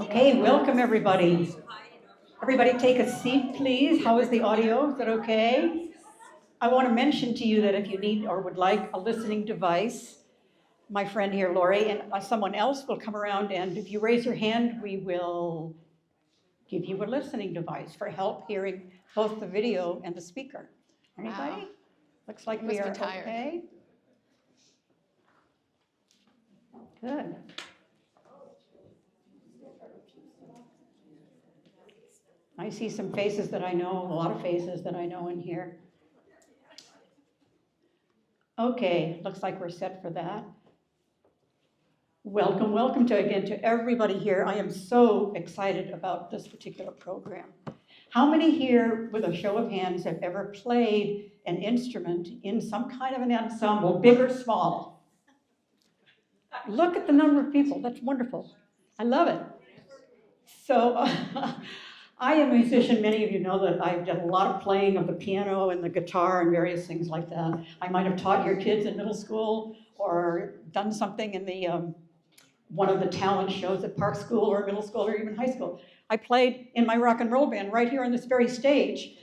Okay, welcome everybody. Everybody take a seat, please. How is the audio? Is that okay? I want to mention to you that if you need or would like a listening device, my friend here, Lori, and someone else will come around, and if you raise your hand, we will give you a listening device for help hearing both the video and the speaker. Anybody? Wow. Looks like You we must are be tired. okay. Good. I see some faces that I know, a lot of faces that I know in here. Okay, looks like we're set for that. Welcome to everybody here. I am so excited about this particular program. How many here, with a show of hands, have ever played an instrument in some kind of an ensemble, big or small? Look at the number of people, that's wonderful. I love it. So I am a musician. Many of you know that I've done a lot of playing of the piano and the guitar and various things like that. I might have taught your kids in middle school or done something in the one of the talent shows at Park School or middle school or even high school. I played in my rock and roll band right here on this very stage.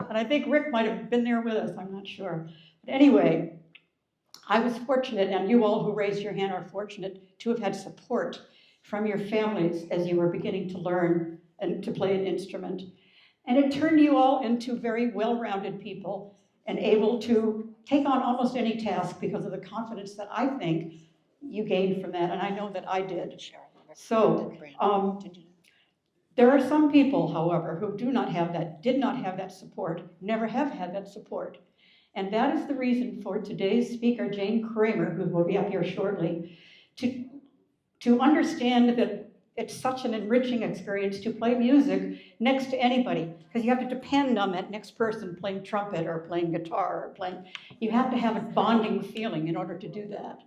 And I think Rick might have been there with us, I'm not sure. But anyway, I was fortunate, and you all who raised your hand are fortunate to have had support from your families as you were beginning to learn and to play an instrument. And it turned you all into very well-rounded people and able to take on almost any task because of the confidence that I think you gained from that, and I know that I did. So there are some people, however, who did not have that support, never have had that support. And that is the reason for today's speaker, Jane Kramer, who will be up here shortly, to understand that it's such an enriching experience to play music next to anybody, because you have to depend on that next person playing trumpet or playing guitar or you have to have a bonding feeling in order to do that.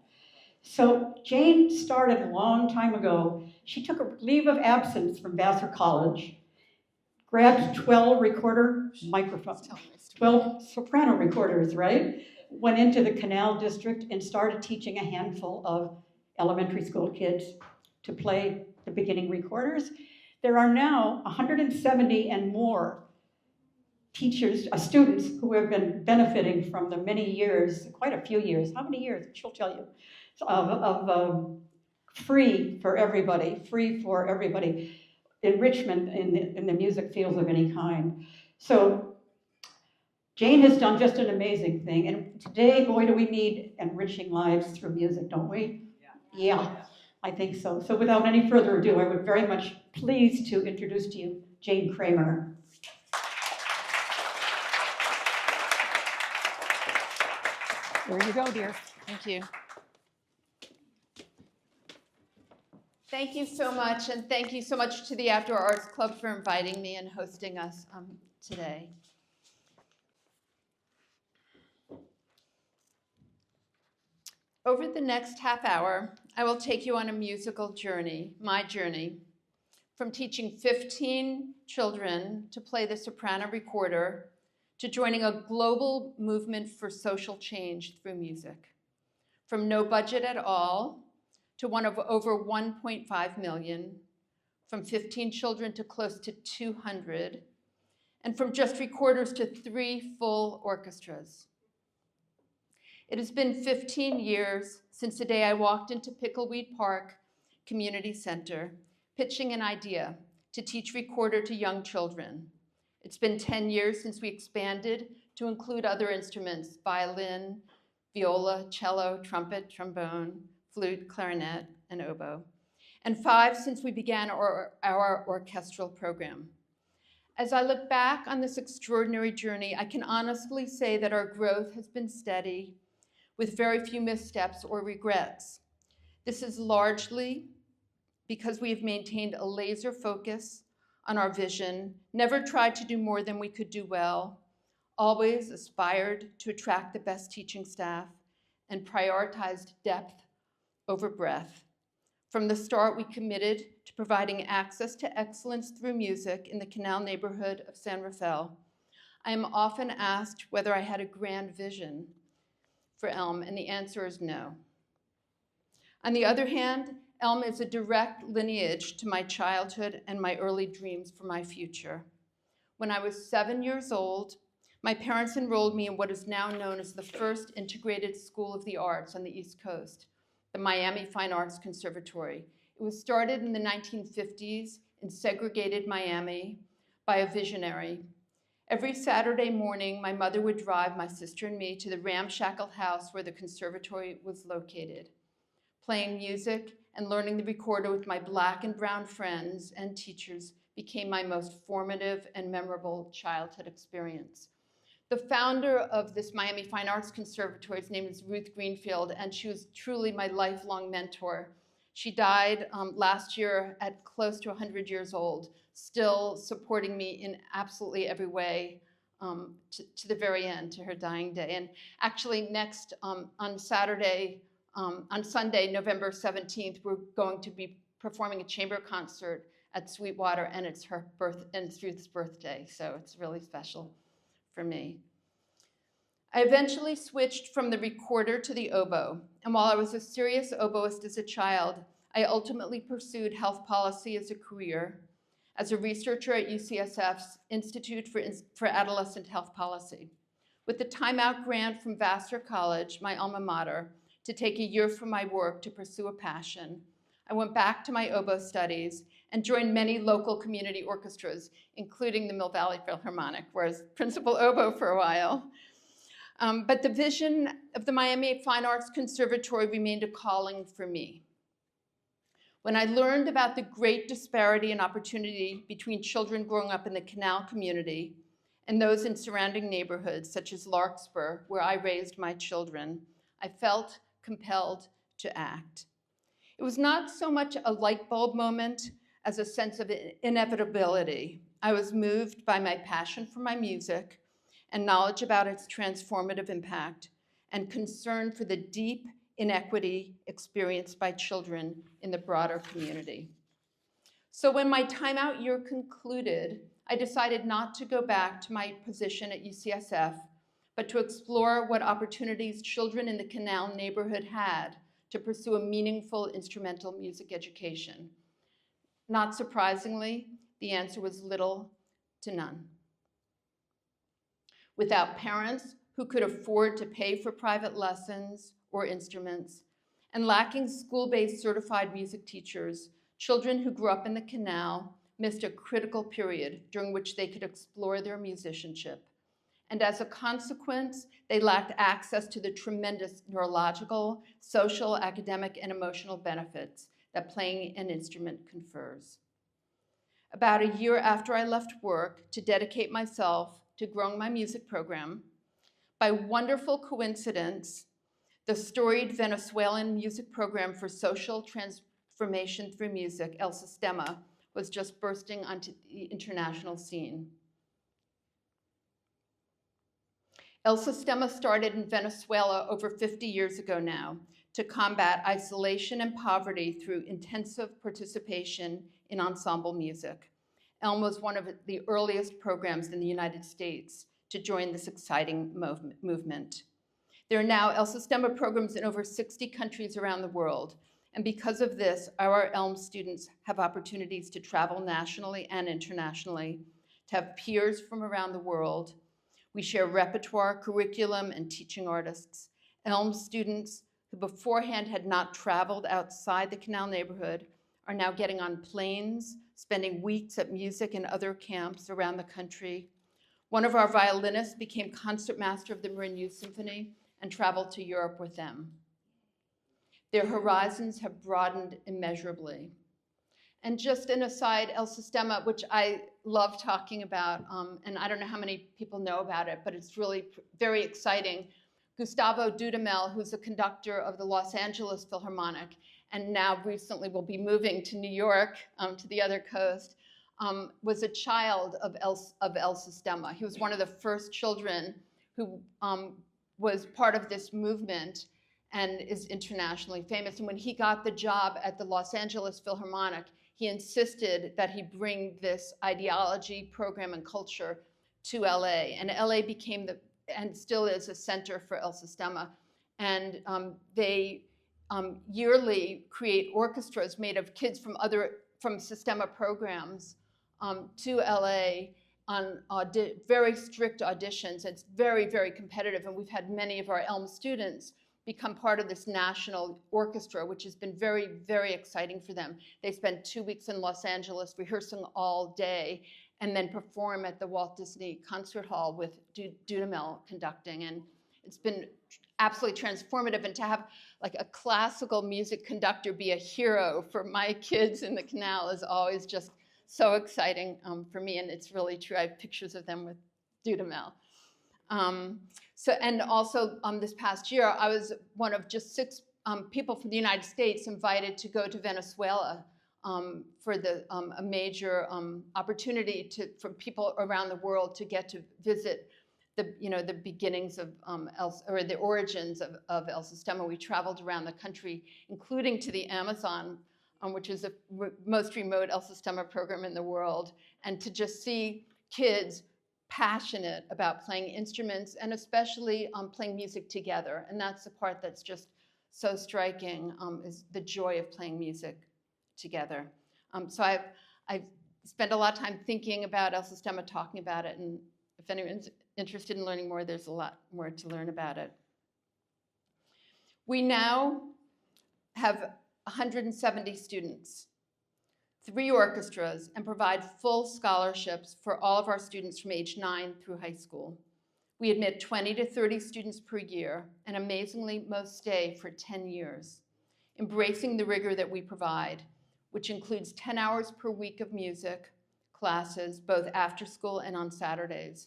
So Jane started a long time ago. She took a leave of absence from Vassar College, grabbed 12 recorder microphones, 12 soprano recorders, right? Went into the Canal District and started teaching a handful of elementary school kids to play the beginning recorders. There are now 170 and more teachers, students who have been benefiting from the many years, quite a few years. How many years? She'll tell you. Of free for everybody enrichment in the music fields of any kind. So Jane has done just an amazing thing, and today, boy, do we need enriching lives through music, don't we? Yeah, I think so. So without any further ado, I would very much pleased to introduce to you Jane Kramer. There you go, dear. Thank you. Thank you so much, and thank you so much to the Outdoor Arts Club for inviting me and hosting us today. Over the next half hour, I will take you on a musical journey, my journey, from teaching 15 children to play the soprano recorder to joining a global movement for social change through music. From no budget at all to one of over 1.5 million, from 15 children to close to 200, and from just recorders to 3 full orchestras. It has been 15 years since the day I walked into Pickleweed Park Community Center, pitching an idea to teach recorder to young children. It's been 10 years since we expanded to include other instruments, violin, viola, cello, trumpet, trombone, flute, clarinet, and oboe, and 5 since we began our orchestral program. As I look back on this extraordinary journey, I can honestly say that our growth has been steady, with very few missteps or regrets. This is largely because we have maintained a laser focus on our vision, never tried to do more than we could do well, always aspired to attract the best teaching staff, and prioritized depth over breadth. From the start, we committed to providing access to excellence through music in the Canal neighborhood of San Rafael. I am often asked whether I had a grand vision for ELM, and the answer is no. On the other hand, ELM is a direct lineage to my childhood and my early dreams for my future. When I was 7 years old, my parents enrolled me in what is now known as the first integrated school of the arts on the East Coast, the Miami Fine Arts Conservatory. It was started in the 1950s in segregated Miami by a visionary. Every Saturday morning, my mother would drive my sister and me to the ramshackle house where the conservatory was located. Playing music and learning the recorder with my black and brown friends and teachers became my most formative and memorable childhood experience. The founder of this Miami Fine Arts Conservatory's name is Ruth Greenfield, and she was truly my lifelong mentor. She died last year at close to 100 years old, still supporting me in absolutely every way to the very end, to her dying day. And actually next on Sunday, November 17th, we're going to be performing a chamber concert at Sweetwater, and it's Ruth's birthday, so it's really special for me. I eventually switched from the recorder to the oboe, and while I was a serious oboist as a child, I ultimately pursued health policy as a career, as a researcher at UCSF's Institute for Adolescent Health Policy. With the timeout grant from Vassar College, my alma mater, to take a year from my work to pursue a passion, I went back to my oboe studies and joined many local community orchestras, including the Mill Valley Philharmonic, where I was principal oboe for a while. But the vision of the Miami Fine Arts Conservatory remained a calling for me. When I learned about the great disparity and opportunity between children growing up in the Canal community and those in surrounding neighborhoods, such as Larkspur, where I raised my children, I felt compelled to act. It was not so much a light bulb moment as a sense of inevitability. I was moved by my passion for my music and knowledge about its transformative impact, and concern for the deep inequity experienced by children in the broader community. So when my timeout year concluded, I decided not to go back to my position at UCSF, but to explore what opportunities children in the Canal neighborhood had to pursue a meaningful instrumental music education. Not surprisingly, the answer was little to none. Without parents who could afford to pay for private lessons or instruments, and lacking school-based certified music teachers, children who grew up in the Canal missed a critical period during which they could explore their musicianship. And as a consequence, they lacked access to the tremendous neurological, social, academic, and emotional benefits that playing an instrument confers. About a year after I left work to dedicate myself to growing my music program, by wonderful coincidence, the storied Venezuelan music program for social transformation through music, El Sistema, was just bursting onto the international scene. El Sistema started in Venezuela over 50 years ago now to combat isolation and poverty through intensive participation in ensemble music. ELM was one of the earliest programs in the United States to join this exciting movement. There are now El Sistema programs in over 60 countries around the world, and because of this, our ELM students have opportunities to travel nationally and internationally, to have peers from around the world. We share repertoire, curriculum, and teaching artists. ELM students who beforehand had not traveled outside the Canal neighborhood are now getting on planes, spending weeks at music and other camps around the country. One of our violinists became concertmaster of the Marin Youth Symphony and traveled to Europe with them. Their horizons have broadened immeasurably. And just an aside, El Sistema, which I love talking about, and I don't know how many people know about it, but it's really very exciting. Gustavo Dudamel, who's a conductor of the Los Angeles Philharmonic, and now recently will be moving to New York, to the other coast, was a child of El Sistema. He was one of the first children who was part of this movement and is internationally famous. And when he got the job at the Los Angeles Philharmonic, he insisted that he bring this ideology, program, and culture to LA. And LA became and still is a center for El Sistema. And they yearly create orchestras made of kids from Sistema programs to LA on very strict auditions. It's very, very competitive, and we've had many of our ELM students become part of this national orchestra, which has been very, very exciting for them. They spend 2 weeks in Los Angeles rehearsing all day and then perform at the Walt Disney Concert Hall with Dudamel conducting. And it's been absolutely transformative. And to have like a classical music conductor be a hero for my kids in the canal is always just so exciting for me. And it's really true. I have pictures of them with Dudamel. And also this past year, I was one of just 6 people from the United States invited to go to Venezuela for a major opportunity for people around the world to get to visit the beginnings of the origins of El Sistema. We traveled around the country, including to the Amazon, which is the most remote El Sistema program in the world, and to just see kids passionate about playing instruments and especially playing music together. And that's the part that's just so striking, is the joy of playing music together. So I've spent a lot of time thinking about El Sistema, talking about it, and if anyone's interested in learning more, there's a lot more to learn about it. We now have 170 students, 3 orchestras, and provide full scholarships for all of our students from age 9 through high school. We admit 20 to 30 students per year, and amazingly, most stay for 10 years, embracing the rigor that we provide, which includes 10 hours per week of music classes, both after school and on Saturdays.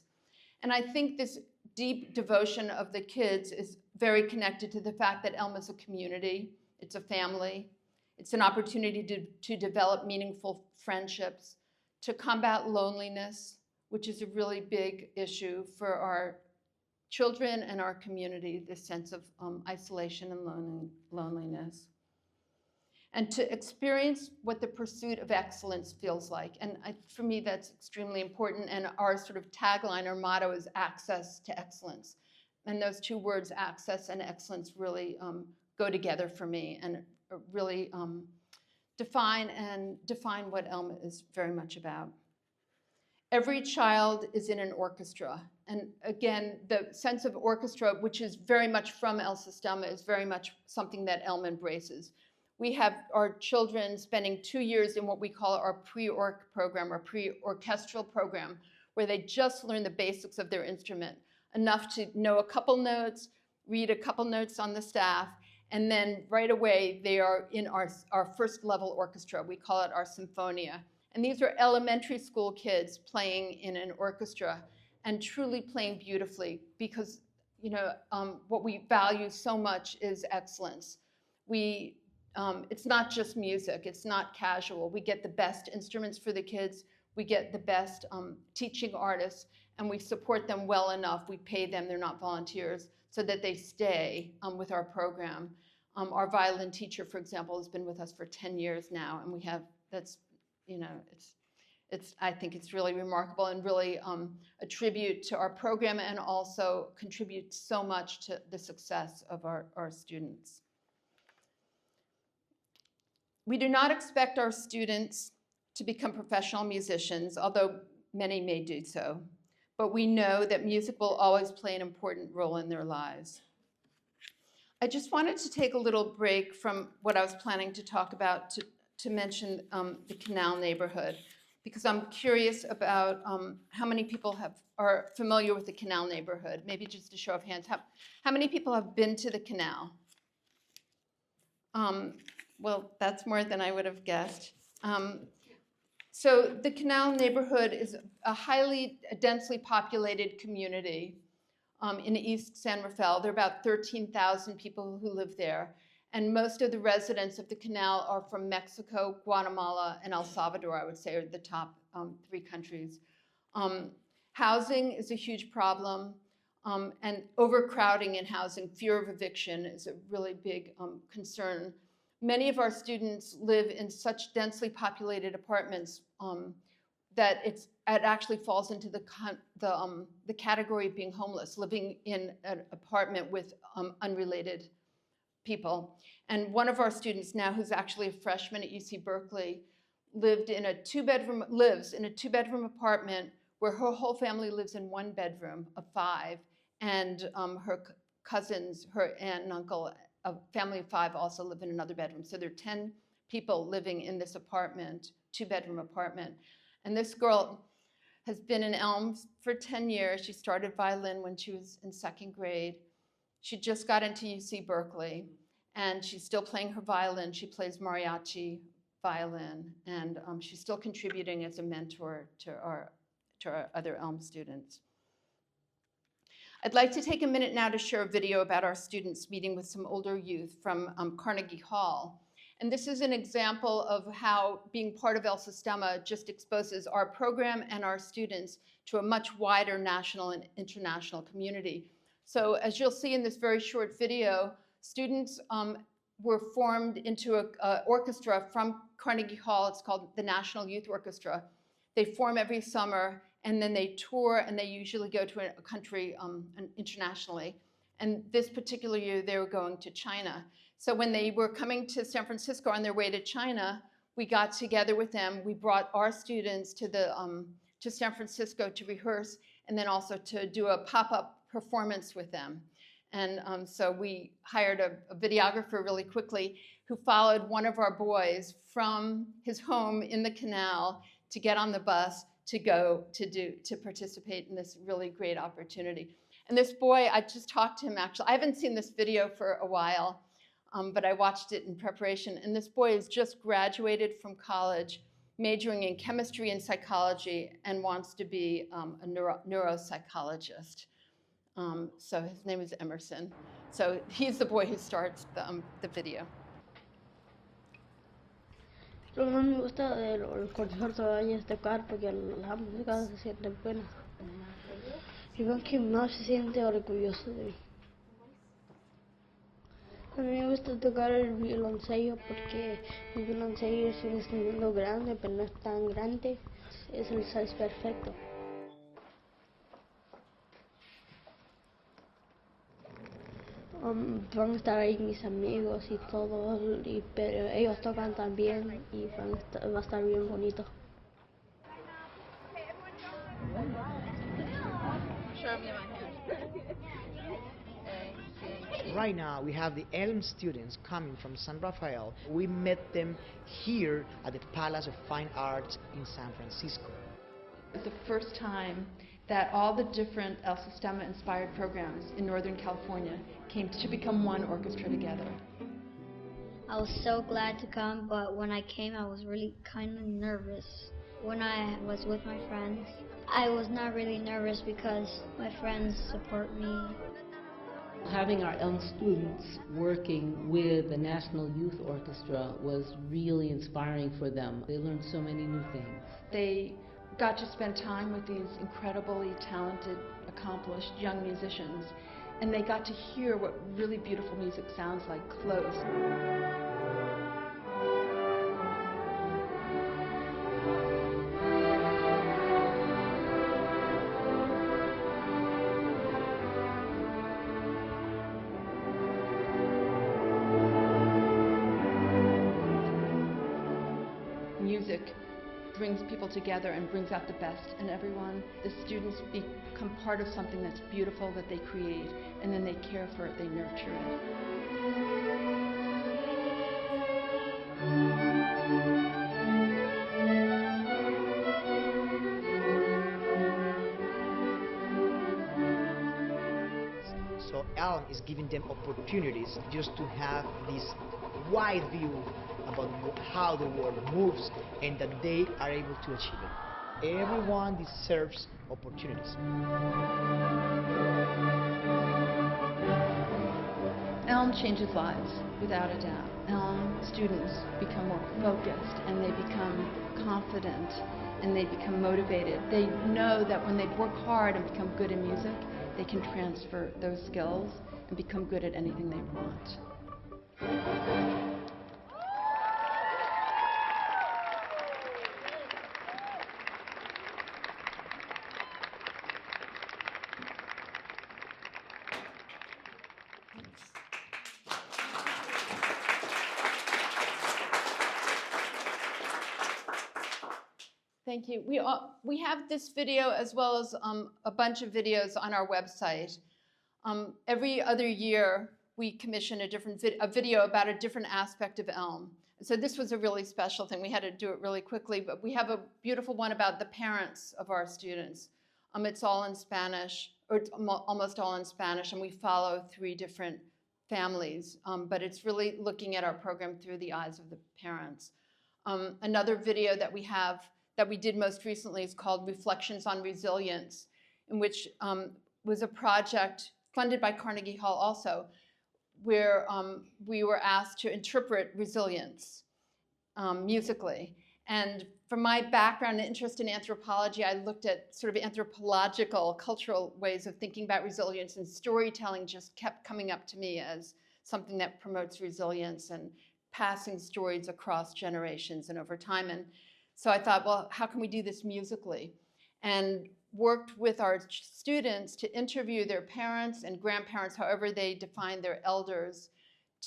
And I think this deep devotion of the kids is very connected to the fact that ELM is a community, it's a family, it's an opportunity to develop meaningful friendships, to combat loneliness, which is a really big issue for our children and our community, this sense of isolation and loneliness. And to experience what the pursuit of excellence feels like. And for me, that's extremely important. And our sort of tagline, our motto is access to excellence. And those 2 words, access and excellence, really go together for me and really define what ELM is very much about. Every child is in an orchestra. And again, the sense of orchestra, which is very much from El Sistema, is very much something that ELM embraces. We have our children spending 2 years in what we call our pre-orc program, or pre-orchestral program, where they just learn the basics of their instrument, enough to know a couple notes, read a couple notes on the staff, and then right away they are in our first level orchestra. We call it our Symphonia. And these are elementary school kids playing in an orchestra and truly playing beautifully, because what we value so much is excellence. It's not just music, it's not casual. We get the best instruments for the kids, we get the best teaching artists, and we support them well enough. We pay them, they're not volunteers, so that they stay with our program. Our violin teacher, for example, has been with us for 10 years now, and I think it's really remarkable and really a tribute to our program, and also contributes so much to the success of our students. We do not expect our students to become professional musicians, although many may do so, but we know that music will always play an important role in their lives. I just wanted to take a little break from what I was planning to talk about to mention the Canal neighborhood, because I'm curious about how many people are familiar with the Canal neighborhood. Maybe just a show of hands. How many people have been to the Canal? Well, that's more than I would have guessed. So the Canal neighborhood is a highly densely populated community in East San Rafael. There are about 13,000 people who live there. And most of the residents of the Canal are from Mexico, Guatemala, and El Salvador, I would say, are the top 3 countries. Housing is a huge problem, and overcrowding in housing, fear of eviction, is a really big concern. Many of our students live in such densely populated apartments that it actually falls into the category of being homeless, living in an apartment with unrelated people. And one of our students now, who's actually a freshman at UC Berkeley, lives in a two-bedroom apartment where her whole family lives in one bedroom of 5, and her cousins, her aunt and uncle, a family of 5, also live in another bedroom. So there are 10 people living in this apartment, 2-bedroom apartment. And this girl has been in ELM for 10 years. She started violin when she was in 2nd grade. She just got into UC Berkeley, and she's still playing her violin. She plays mariachi violin, and she's still contributing as a mentor to our other ELM students. I'd like to take a minute now to share a video about our students meeting with some older youth from Carnegie Hall. And this is an example of how being part of El Sistema just exposes our program and our students to a much wider national and international community. So as you'll see in this very short video, students were formed into an orchestra from Carnegie Hall. It's called the National Youth Orchestra. They form every summer, and then they tour, and they usually go to a country internationally. And this particular year, they were going to China. So when they were coming to San Francisco on their way to China, we got together with them. We brought our students to San Francisco to rehearse, and then also to do a pop-up performance with them. And so we hired a videographer really quickly who followed one of our boys from his home in the canal to get on the bus to go to participate in this really great opportunity. And this boy, I just talked to him actually. I haven't seen this video for a while, but I watched it in preparation. And this boy has just graduated from college, majoring in chemistry and psychology, and wants to be a neuropsychologist. So his name is Emerson. So he's the boy who starts the video. Lo que más me gusta del concierto es tocar porque la música se siente buena. Y lo que más se siente orgulloso de mí. A mí me gusta tocar el violoncello porque el violoncello es un instrumento grande, pero no es tan grande. Es el size perfecto. Van a estar ahí mis amigos y todo, pero ellos tocan también y va a estar bien bonito. Right now we have the ELM students coming from San Rafael. We met them here at the Palace of Fine Arts in San Francisco. It was the first time that all the different El Sistema inspired programs in Northern California came to become one orchestra together. I was so glad to come, but when I came, I was really kind of nervous. When I was with my friends, I was not really nervous because my friends support me. Having our ELM students working with the National Youth Orchestra was really inspiring for them. They learned so many new things. They got to spend time with these incredibly talented, accomplished young musicians, and they got to hear what really beautiful music sounds like close. Music brings people together and brings out the best in everyone. The students become part of something that's beautiful that they create, and then they care for it, they nurture it. So ELM is giving them opportunities just to have this wide view about how the world moves and that they are able to achieve it. Everyone deserves opportunities. ELM changes lives, without a doubt. ELM students become more focused, and they become confident, and they become motivated. They know that when they work hard and become good in music, they can transfer those skills and become good at anything they want. Thank you. We have this video as well as a bunch of videos on our website. Every other year, we commission a video about a different aspect of ELM. So this was a really special thing. We had to do it really quickly, but we have a beautiful one about the parents of our students. It's all in Spanish, or it's almost all in Spanish, and we follow 3 different families, but it's really looking at our program through the eyes of the parents. Another video that we have that we did most recently is called Reflections on Resilience, in which was a project funded by Carnegie Hall also, where we were asked to interpret resilience musically. And from my background and interest in anthropology, I looked at sort of anthropological, cultural ways of thinking about resilience, and storytelling just kept coming up to me as something that promotes resilience and passing stories across generations and over time. And so I thought, well, how can we do this musically? And worked with our students to interview their parents and grandparents, however they define their elders,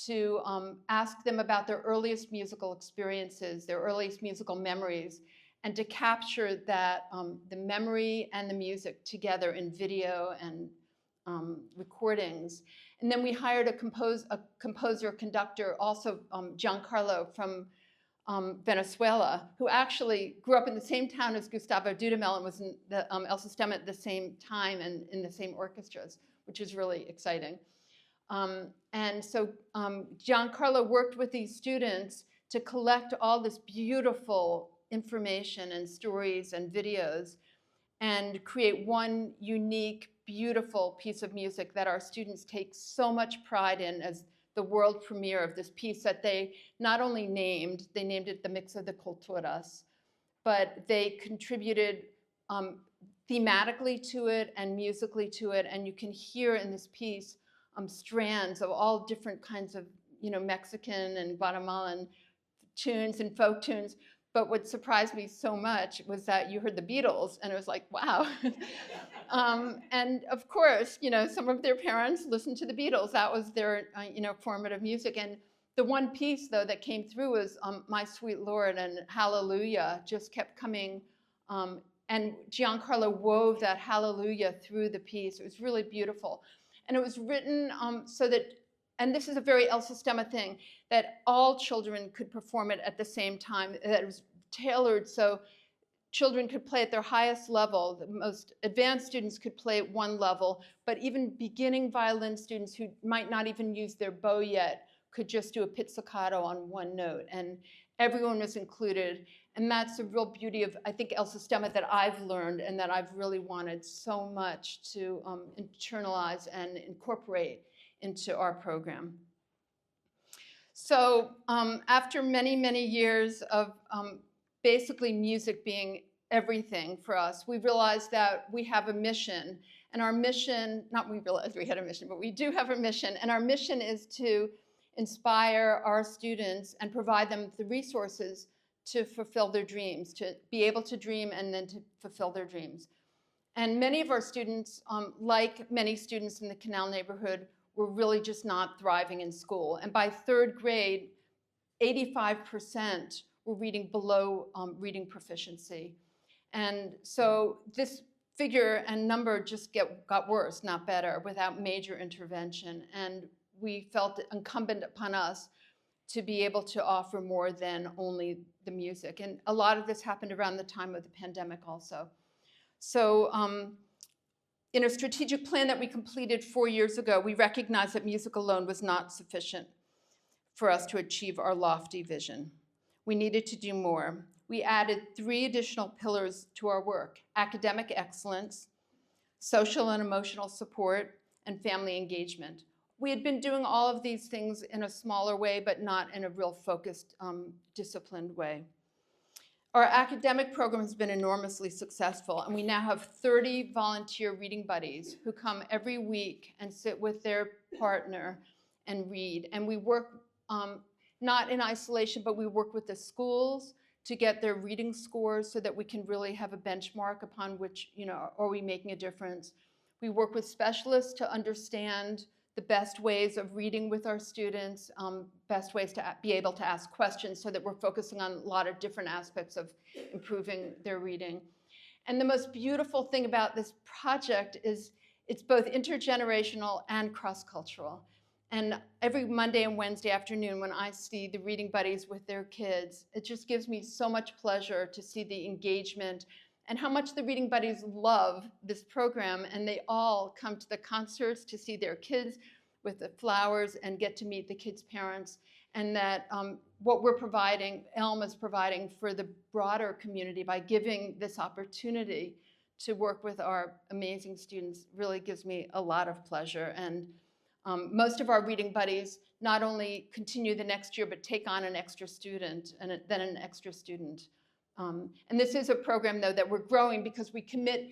to ask them about their earliest musical experiences, their earliest musical memories, and to capture that, the memory and the music together in video and recordings. And then we hired a composer, conductor, also Giancarlo from Venezuela, who actually grew up in the same town as Gustavo Dudamel and was in the El Sistema at the same time and in the same orchestras, which is really exciting. And so Giancarlo worked with these students to collect all this beautiful information and stories and videos and create one unique, beautiful piece of music that our students take so much pride in as the world premiere of this piece that they not only named, they named it the Mix of the Culturas, but they contributed thematically to it and musically to it, and you can hear in this piece strands of all different kinds of, Mexican and Guatemalan tunes and folk tunes. But what surprised me so much was that you heard the Beatles, and it was like, wow. And of course, some of their parents listened to the Beatles. That was their, formative music. And the one piece, though, that came through was My Sweet Lord and Hallelujah just kept coming. And Giancarlo wove that Hallelujah through the piece. It was really beautiful. And it was written so that, and this is a very El Sistema thing, that all children could perform it at the same time. That it was tailored so children could play at their highest level. The most advanced students could play at one level, but even beginning violin students who might not even use their bow yet could just do a pizzicato on one note, and everyone was included. And that's the real beauty of, I think, El Sistema that I've learned and that I've really wanted so much to internalize and incorporate into our program. So after many, many years of basically music being everything for us, we realized that we have a mission. And our mission, not we realized we had a mission, but we do have a mission. And our mission is to inspire our students and provide them the resources to fulfill their dreams, to be able to dream and then to fulfill their dreams. And many of our students, like many students in the Canal neighborhood, were really just not thriving in school. And by 3rd grade, 85% were reading below reading proficiency. And so this figure and number just got worse, not better, without major intervention. And we felt it incumbent upon us to be able to offer more than only the music. And a lot of this happened around the time of the pandemic also. So in a strategic plan that we completed 4 years ago, we recognized that music alone was not sufficient for us to achieve our lofty vision. We needed to do more. We added 3 additional pillars to our work: academic excellence, social and emotional support, and family engagement. We had been doing all of these things in a smaller way, but not in a real focused, disciplined way. Our academic program has been enormously successful, and we now have 30 volunteer reading buddies who come every week and sit with their partner and read. And we work not in isolation, but we work with the schools to get their reading scores so that we can really have a benchmark upon which, are we making a difference? We work with specialists to understand the best ways of reading with our students, best ways to be able to ask questions so that we're focusing on a lot of different aspects of improving their reading. And the most beautiful thing about this project is it's both intergenerational and cross-cultural. And every Monday and Wednesday afternoon when I see the reading buddies with their kids, it just gives me so much pleasure to see the engagement and how much the reading buddies love this program. And they all come to the concerts to see their kids with the flowers and get to meet the kids' parents. And that what we're providing, ELM is providing for the broader community by giving this opportunity to work with our amazing students really gives me a lot of pleasure. And most of our reading buddies not only continue the next year, but take on an extra student and then an extra student. And this is a program, though, that we're growing because we commit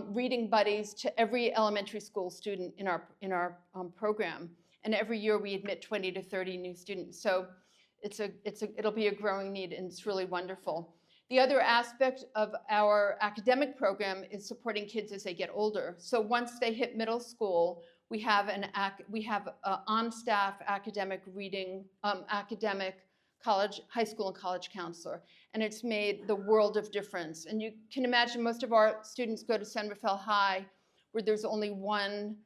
reading buddies to every elementary school student in our program. And every year we admit 20 to 30 new students. So it'll be a growing need, and it's really wonderful. The other aspect of our academic program is supporting kids as they get older. So once they hit middle school, we have an on-staff academic reading, academic college, high school and college counselor. And it's made the world of difference. And you can imagine most of our students go to San Rafael High, where there's only one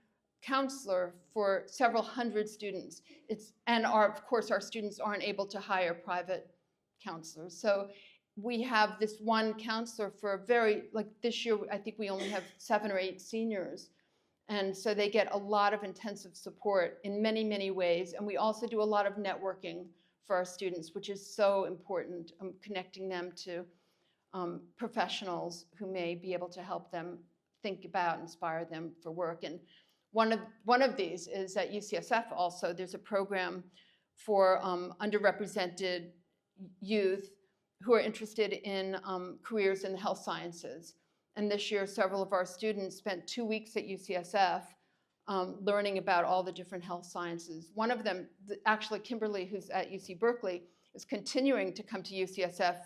counselor for several hundred students. Of course, our students aren't able to hire private counselors. So we have this one counselor for this year, I think we only have 7 or 8 seniors. And so they get a lot of intensive support in many, many ways. And we also do a lot of networking for our students, which is so important, connecting them to professionals who may be able to help them think about, inspire them for work. And one of these is at UCSF also. There's a program for underrepresented youth who are interested in careers in the health sciences. And this year, several of our students spent 2 weeks at UCSF learning about all the different health sciences. One of them, actually Kimberly, who's at UC Berkeley, is continuing to come to UCSF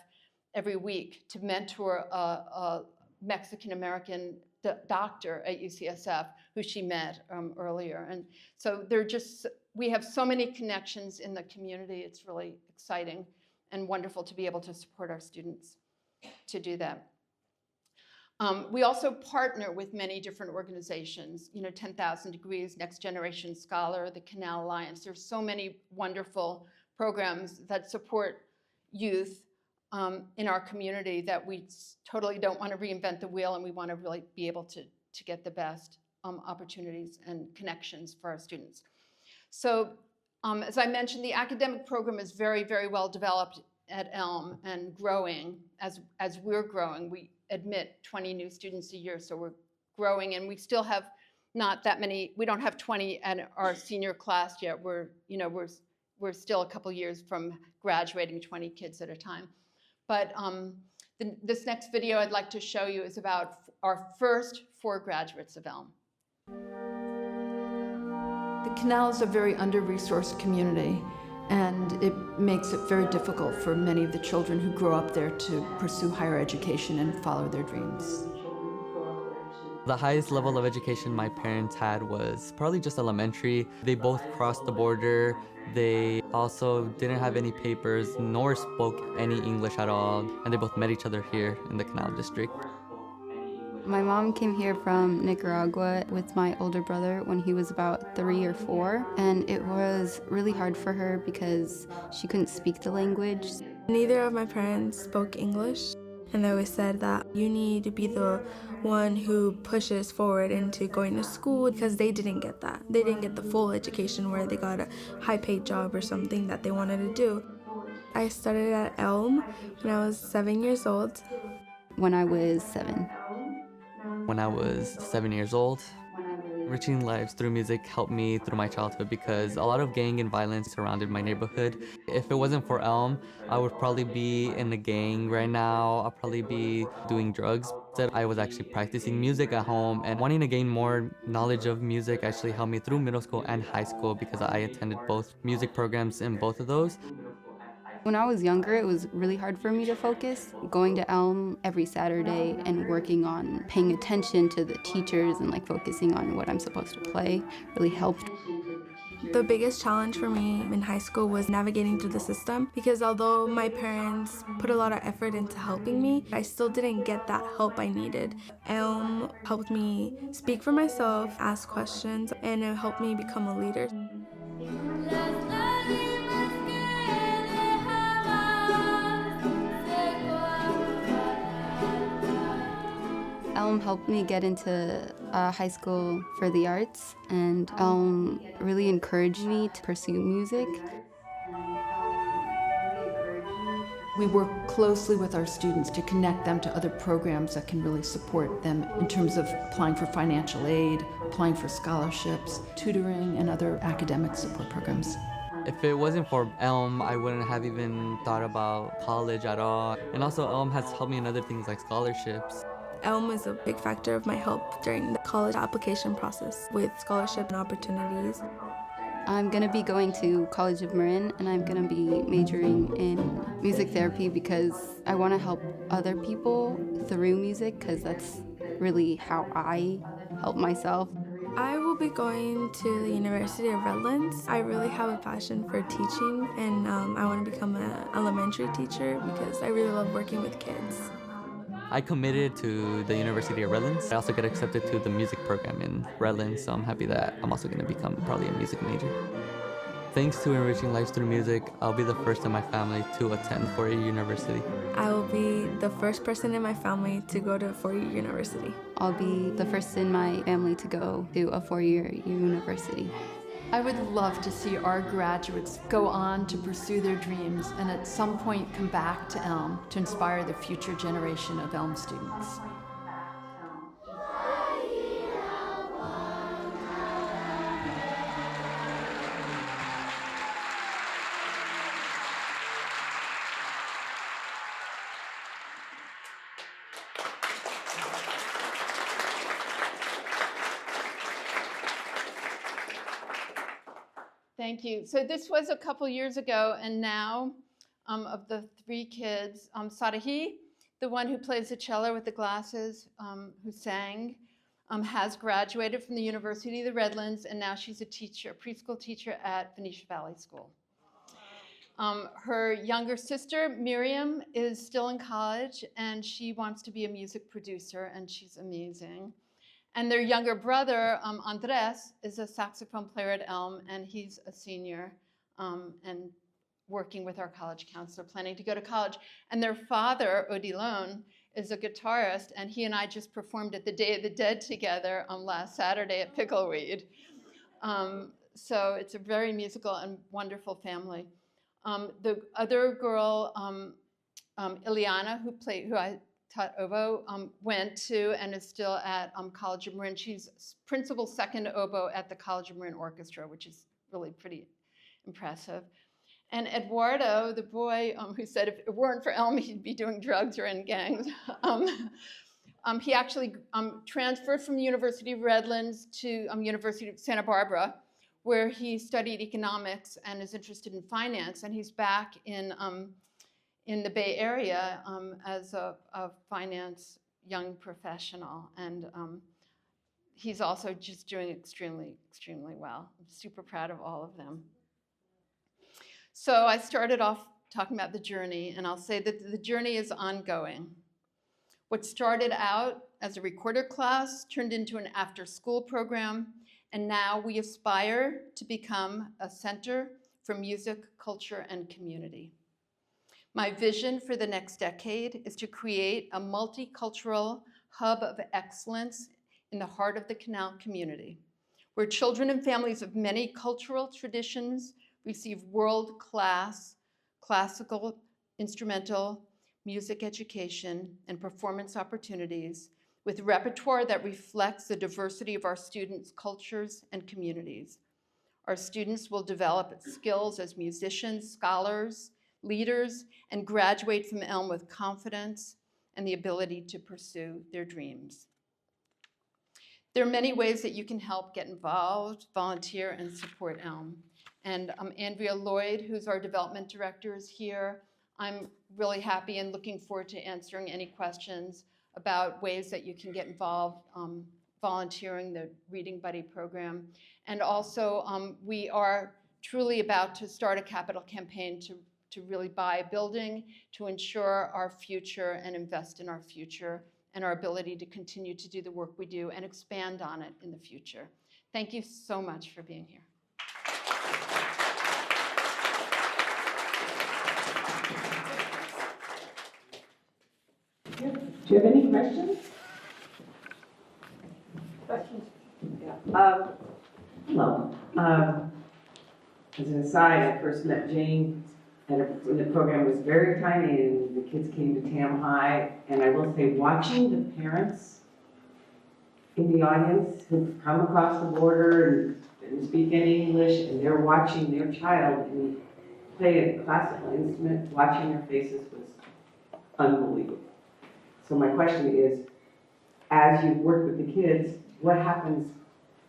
every week to mentor a Mexican-American doctor at UCSF who she met earlier. And so we have so many connections in the community. It's really exciting and wonderful to be able to support our students to do that. We also partner with many different organizations, 10,000 Degrees, Next Generation Scholar, the Canal Alliance. There's so many wonderful programs that support youth in our community that we totally don't want to reinvent the wheel, and we want to really be able to get the best opportunities and connections for our students. So as I mentioned, the academic program is very, very well developed at ELM and growing. As we're growing, we admit 20 new students a year, so we're growing, and we still have not that many. We don't have 20 at our senior class yet. We're still a couple years from graduating 20 kids at a time. But this next video I'd like to show you is about our first 4 graduates of ELM. The Canal is a very under-resourced community, and it makes it very difficult for many of the children who grow up there to pursue higher education and follow their dreams. The highest level of education my parents had was probably just elementary. They both crossed the border. They also didn't have any papers, nor spoke any English at all, and they both met each other here in the Canal District. My mom came here from Nicaragua with my older brother when he was about 3 or 4, and it was really hard for her because she couldn't speak the language. Neither of my parents spoke English, and they always said that you need to be the one who pushes forward into going to school, because they didn't get that. They didn't get the full education where they got a high-paid job or something that they wanted to do. I started at ELM when I was 7 years old. When I was 7. When I was 7 years old, Enriching Lives Through music helped me through my childhood because a lot of gang and violence surrounded my neighborhood. If it wasn't for ELM, I would probably be in a gang right now. I'll probably be doing drugs. Instead, I was actually practicing music at home, and wanting to gain more knowledge of music actually helped me through middle school and high school because I attended both music programs in both of those. When I was younger, it was really hard for me to focus. Going to ELM every Saturday and working on paying attention to the teachers and focusing on what I'm supposed to play really helped. The biggest challenge for me in high school was navigating through the system because although my parents put a lot of effort into helping me, I still didn't get that help I needed. ELM helped me speak for myself, ask questions, and it helped me become a leader. ELM helped me get into high school for the arts, and ELM really encouraged me to pursue music. We work closely with our students to connect them to other programs that can really support them in terms of applying for financial aid, applying for scholarships, tutoring, and other academic support programs. If it wasn't for ELM, I wouldn't have even thought about college at all. And also ELM has helped me in other things like scholarships. ELM was a big factor of my help during the college application process with scholarship and opportunities. I'm going to be going to College of Marin, and I'm going to be majoring in music therapy because I want to help other people through music, because that's really how I help myself. I will be going to the University of Redlands. I really have a passion for teaching, and I want to become an elementary teacher because I really love working with kids. I committed to the University of Redlands. I also got accepted to the music program in Redlands, so I'm happy that I'm also going to become probably a music major. Thanks to Enriching Lives Through Music, I'll be the first in my family to attend four-year university. I will be the first person in my family to go to a four-year university. I'll be the first in my family to go to a four-year university. I would love to see our graduates go on to pursue their dreams and at some point come back to ELM to inspire the future generation of ELM students. Thank you. So this was a couple years ago, and now of the three kids, Sarahi, the one who plays the cello with the glasses, who sang, has graduated from the University of the Redlands, and now she's a teacher, a preschool teacher at Phoenicia Valley School. Her younger sister, Miriam, is still in college, and she wants to be a music producer, and she's amazing. And their younger brother, Andres, is a saxophone player at ELM, and he's a senior and working with our college counselor, planning to go to college. And their father, Odilon, is a guitarist, and he and I just performed at the Day of the Dead together last Saturday at Pickleweed. So it's a very musical and wonderful family. The other girl, Ileana, who I taught oboe, went to and is still at College of Marin. She's principal second oboe at the College of Marin Orchestra, which is really pretty impressive. And Eduardo, the boy who said if it weren't for ELM, he'd be doing drugs or in gangs, he actually transferred from the University of Redlands to University of Santa Barbara, where he studied economics and is interested in finance, and he's back in the Bay Area as a finance young professional. And he's also just doing extremely, extremely well. I'm super proud of all of them. So I started off talking about the journey, and I'll say that the journey is ongoing. What started out as a recorder class turned into an after-school program, and now we aspire to become a center for music, culture, and community. My vision for the next decade is to create a multicultural hub of excellence in the heart of the Canal community, where children and families of many cultural traditions receive world-class classical, instrumental, music education and performance opportunities with repertoire that reflects the diversity of our students' cultures and communities. Our students will develop skills as musicians, scholars, leaders, and graduate from ELM with confidence and the ability to pursue their dreams. There are many ways that you can help get involved, volunteer, and support ELM. And Andrea Lloyd, who's our development director, is here. I'm really happy and looking forward to answering any questions about ways that you can get involved volunteering the Reading Buddy program. And also, we are truly about to start a capital campaign to really buy a building to ensure our future and invest in our future and our ability to continue to do the work we do and expand on it in the future. Thank you so much for being here. Do you have any questions? Questions? Yeah. Hello. As an aside, I first met Jane when the program was very tiny and the kids came to Tam High. And I will say, watching the parents in the audience who've come across the border and speak any English, and they're watching their child and play a classical instrument, watching their faces was unbelievable. So my question is, as you work with the kids, what happens?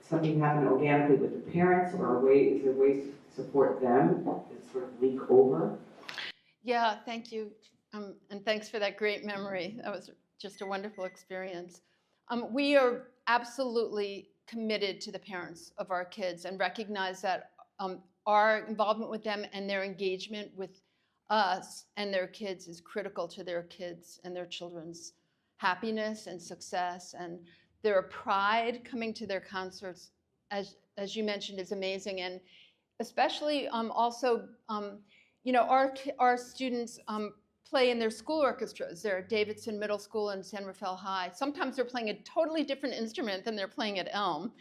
Something happen organically with the parents, or is there ways to support them that sort of leak over? Yeah, thank you. And thanks for that great memory. That was just a wonderful experience. We are absolutely committed to the parents of our kids and recognize that our involvement with them and their engagement with us and their kids is critical to their kids and their children's happiness and success, and their pride coming to their concerts, as you mentioned, is amazing. And especially also, you know, our students play in their school orchestras. They're at Davidson Middle School and San Rafael High. Sometimes they're playing a totally different instrument than they're playing at ELM,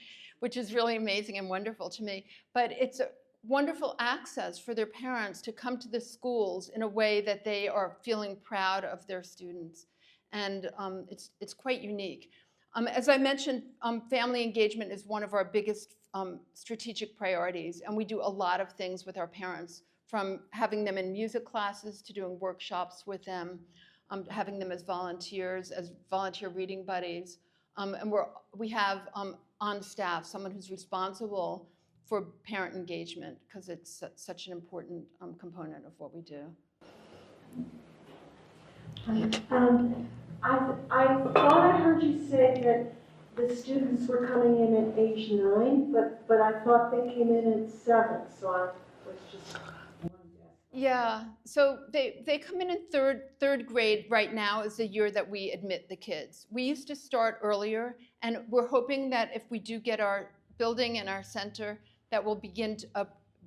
which is really amazing and wonderful to me. But it's a wonderful access for their parents to come to the schools in a way that they are feeling proud of their students. And it's quite unique. As I mentioned, family engagement is one of our biggest strategic priorities, and we do a lot of things with our parents, from having them in music classes to doing workshops with them, having them as volunteers, as volunteer reading buddies. And we have on staff someone who's responsible for parent engagement, because it's such an important component of what we do. I thought I heard you say that the students were coming in at age 9, but I thought they came in at 7, so I was just wondering. Yeah, so they come in third grade right now is the year that we admit the kids. We used to start earlier, and we're hoping that if we do get our building and our center, that we'll begin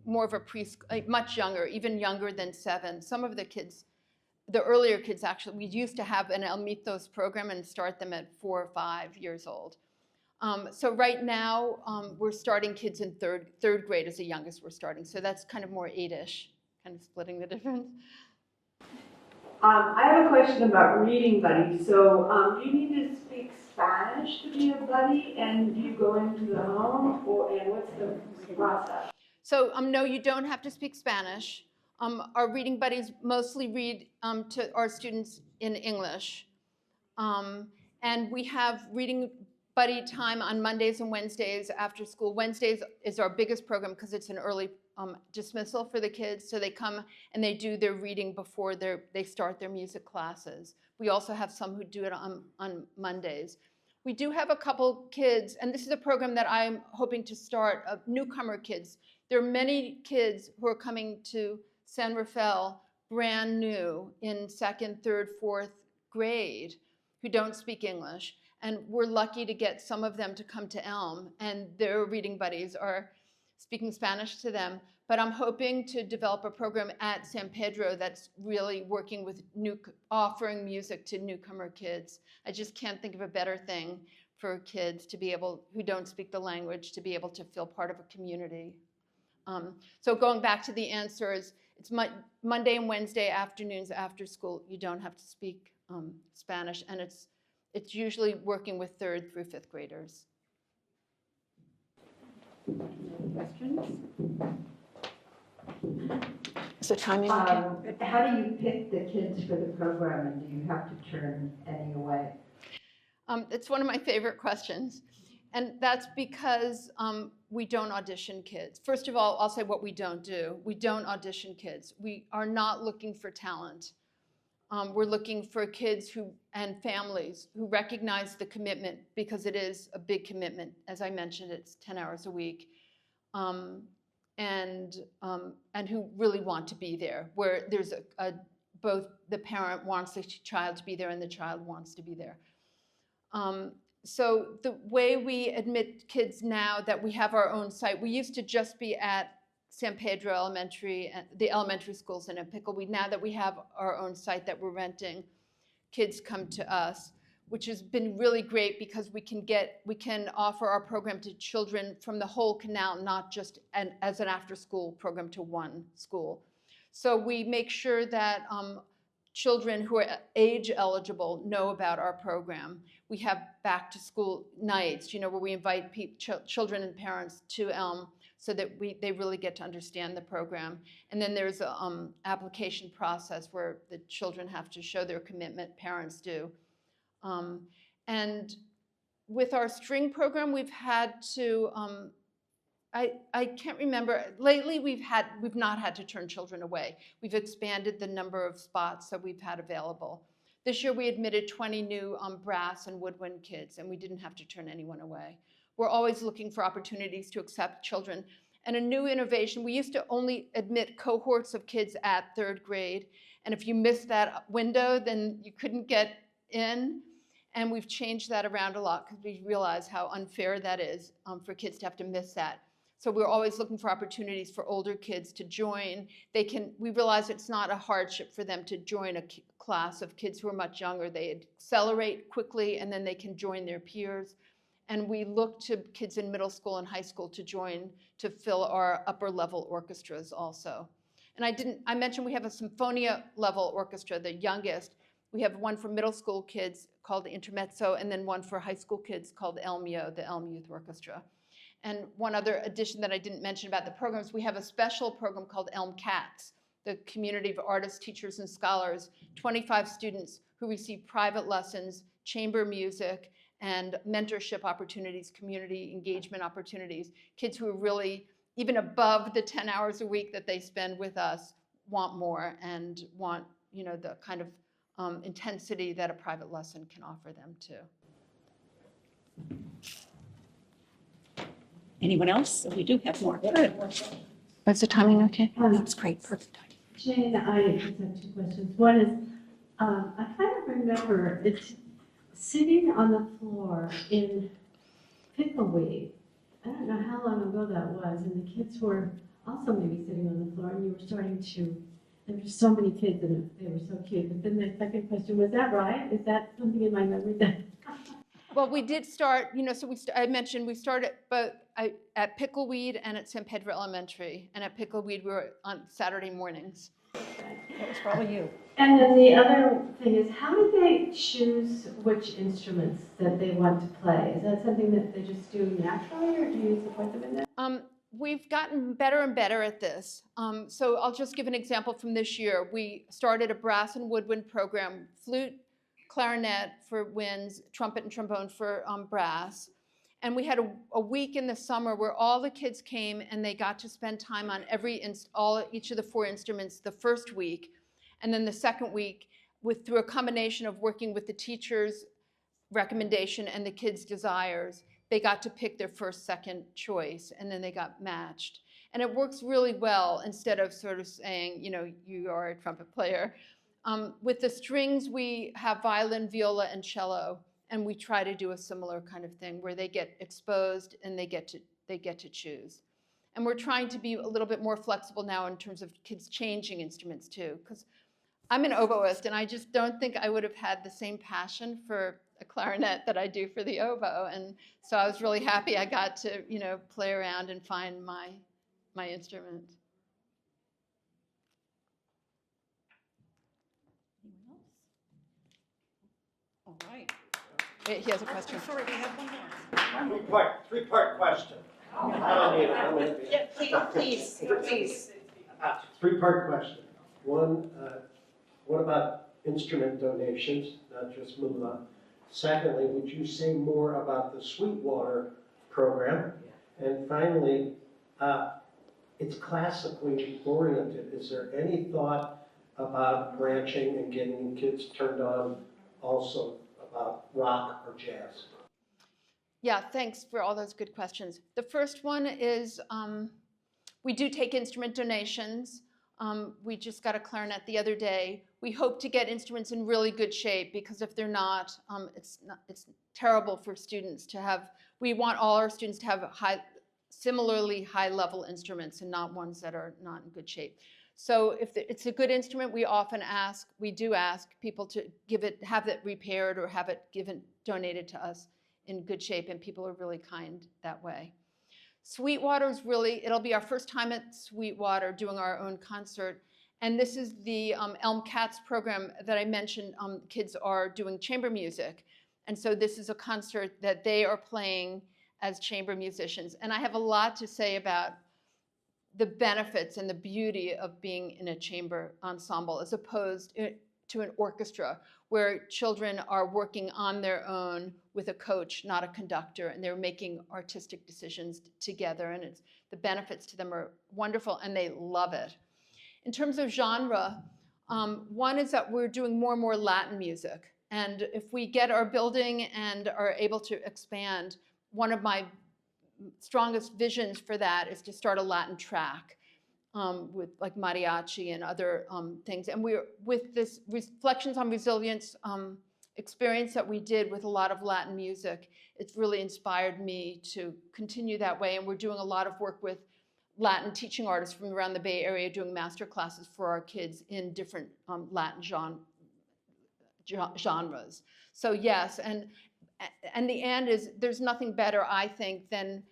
more of a preschool, much younger, even younger than 7. Some of the kids, the earlier kids, actually, we used to have an El Mitos program and start them at 4 or 5 years old. So right now, we're starting kids in third grade as the youngest we're starting. So that's kind of more 8-ish, kind of splitting the difference. I have a question about reading buddies. So do you need to speak Spanish to be a buddy, and do you go into the home, and what's the process? So no, you don't have to speak Spanish. Our reading buddies mostly read to our students in English. And we have reading buddy time on Mondays and Wednesdays after school. Wednesdays is our biggest program because it's an early dismissal for the kids. So they come and they do their reading before they start their music classes. We also have some who do it on Mondays. We do have a couple kids, and this is a program that I'm hoping to start, newcomer kids. There are many kids who are coming to San Rafael brand new in 2nd, 3rd, 4th grade who don't speak English. And we're lucky to get some of them to come to ELM, and their reading buddies are speaking Spanish to them. But I'm hoping to develop a program at San Pedro that's really working with offering music to newcomer kids. I just can't think of a better thing for kids to be able, who don't speak the language, to be able to feel part of a community. So going back to the answers, it's Monday and Wednesday afternoons after school. You don't have to speak Spanish, and it's usually working with 3rd through 5th graders. Questions? So timing. How do you pick the kids for the program, and do you have to turn any away? It's one of my favorite questions. And that's because we don't audition kids. First of all, I'll say what we don't do. We don't audition kids. We are not looking for talent. We're looking for kids and families who recognize the commitment, because it is a big commitment. As I mentioned, it's 10 hours a week, and who really want to be there, where there's both the parent wants the child to be there and the child wants to be there. So the way we admit kids now that we have our own site, we used to just be at San Pedro Elementary, the elementary schools in Pickleweed. Now that we have our own site that we're renting, kids come to us, which has been really great because we can offer our program to children from the whole canal, not just as an after-school program to one school. So we make sure that children who are age eligible know about our program. We have back-to-school nights, where we invite children and parents to ELM, so that they really get to understand the program. And then there's an application process where the children have to show their commitment, parents do. And with our string program, we've had to, I can't remember, lately we've not had to turn children away. We've expanded the number of spots that we've had available. This year we admitted 20 new brass and woodwind kids, and we didn't have to turn anyone away. We're always looking for opportunities to accept children. And a new innovation, we used to only admit cohorts of kids at 3rd grade. And if you missed that window, then you couldn't get in. And we've changed that around a lot because we realize how unfair that is for kids to have to miss that. So we're always looking for opportunities for older kids to join. We realize it's not a hardship for them to join a class of kids who are much younger. They accelerate quickly, and then they can join their peers. And we look to kids in middle school and high school to join to fill our upper level orchestras also. And I mentioned we have a symphonia level orchestra, the youngest. We have one for middle school kids called the Intermezzo, and then one for high school kids called ELMIO, the ELM Youth Orchestra. And one other addition that I didn't mention about the programs, we have a special program called ELM Cats, the community of artists, teachers, and scholars, 25 students who receive private lessons, chamber music, and mentorship opportunities, community engagement opportunities. Kids who are really, even above the 10 hours a week that they spend with us, want more and want, the kind of intensity that a private lesson can offer them too. Anyone else? We do have more. Good. Is the timing okay? That's great, perfect time. Jane, I just have 2 questions. One is, I kind of remember it's sitting on the floor in Pickleweed. I don't know how long ago that was, and the kids were also maybe sitting on the floor, and you were starting to, there were so many kids, and they were so cute. But then the second question, was that right? Is that something in my memory that? Well, we did start, so I mentioned we started both at Pickleweed and at San Pedro Elementary. And at Pickleweed, we were on Saturday mornings. That was probably you. And then the other thing is, how do they choose which instruments that they want to play? Is that something that they just do naturally, or do you support them in that? We've gotten better and better at this. So I'll just give an example from this year. We started a brass and woodwind program, flute, clarinet for winds, trumpet and trombone for brass. And we had a week in the summer where all the kids came and they got to spend time on each of the 4 instruments the first week. And then the second week, through a combination of working with the teacher's recommendation and the kids' desires, they got to pick their first, second choice, and then they got matched. And it works really well instead of sort of saying, you are a trumpet player. With the strings, we have violin, viola, and cello, and we try to do a similar kind of thing where they get exposed and they get to choose. And we're trying to be a little bit more flexible now in terms of kids changing instruments too, because I'm an oboist, and I just don't think I would have had the same passion for a clarinet that I do for the oboe. And so I was really happy I got to, play around and find my instrument. All right. He has a question. Sorry, we have one more. Three-part question. I don't need it. I'm gonna be. Yeah, please. 3-part question. One, what about instrument donations, not just moolah? Secondly, would you say more about the Sweetwater program? And finally, it's classically oriented. Is there any thought about branching and getting kids turned on also about rock or jazz? Yeah, thanks for all those good questions. The first one is we do take instrument donations. We just got a clarinet the other day. We hope to get instruments in really good shape, because if they're not, it's terrible for students to have. We want all our students to have similarly high-level instruments and not ones that are not in good shape. So if it's a good instrument, we do ask people to have it repaired or have it donated to us in good shape, and people are really kind that way. Sweetwater is it'll be our first time at Sweetwater doing our own concert. And this is the ELM Cats program that I mentioned. Kids are doing chamber music. And so this is a concert that they are playing as chamber musicians. And I have a lot to say about the benefits and the beauty of being in a chamber ensemble as opposed to an orchestra, where children are working on their own with a coach, not a conductor, and they're making artistic decisions together, and the benefits to them are wonderful, and they love it. In terms of genre, one is that we're doing more and more Latin music, and if we get our building and are able to expand, one of my strongest visions for that is to start a Latin track. With like mariachi and other things. And with this Reflections on Resilience experience that we did with a lot of Latin music, it's really inspired me to continue that way. And we're doing a lot of work with Latin teaching artists from around the Bay Area, doing master classes for our kids in different Latin genres. So yes, and the end is, there's nothing better, I think, than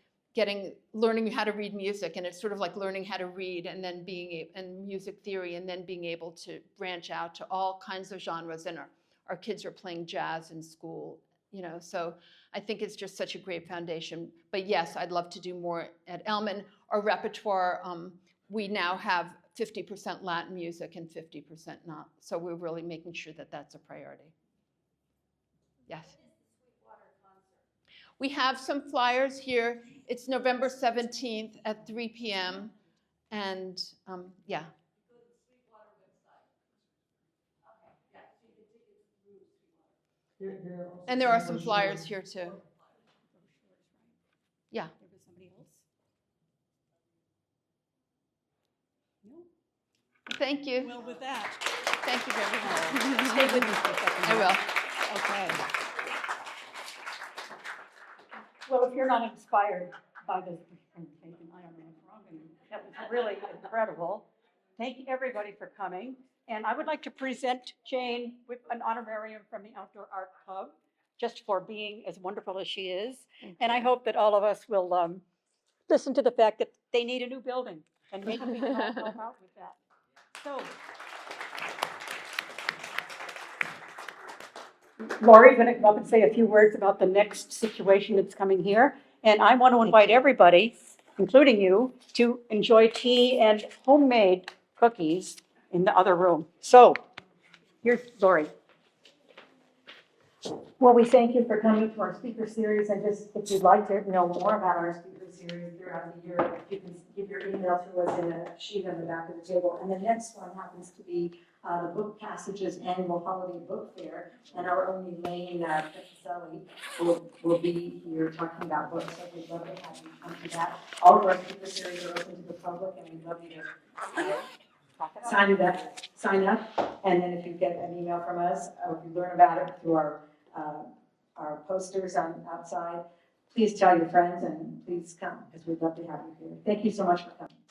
learning how to read music, and it's sort of like learning how to read and then and music theory, and then being able to branch out to all kinds of genres. And our kids are playing jazz in school, so I think it's just such a great foundation. But yes, I'd love to do more at ELM. And our repertoire, we now have 50% Latin music and 50% not. So we're really making sure that that's a priority. Yes. We have some flyers here. It's November 17th at 3 p.m. And yeah. And there are some flyers here too. Yeah. There was somebody else? No? Thank you. Well, with that. Thank you very much. Stay with me for a second. I will. Okay. Well, if you're not inspired by this presentation, I don't know what's wrong with you. That was really incredible. Thank everybody for coming. And I would like to present Jane with an honorarium from the Outdoor Art Club, just for being as wonderful as she is. And I hope that all of us will listen to the fact that they need a new building, and maybe we can all help out with that. So, Lori's going to come up and say a few words about the next situation that's coming here. And I want to invite everybody, including you, to enjoy tea and homemade cookies in the other room. So, here's Lori. Well, we thank you for coming to our speaker series. And just, if you'd like to know more about our speaker series throughout the year, you can give your email to us in a sheet on the back of the table. And the next one happens to be the Book Passages Annual Holiday Book Fair. And our own Elaine Piccaselli will be here talking about books. So we'd love to have you come to that. All of our speaker series are open to the public, and we'd love you to sign up. And then if you get an email from us, or if you learn about it through our posters outside, please tell your friends and please come, because we'd love to have you here. Thank you so much for coming.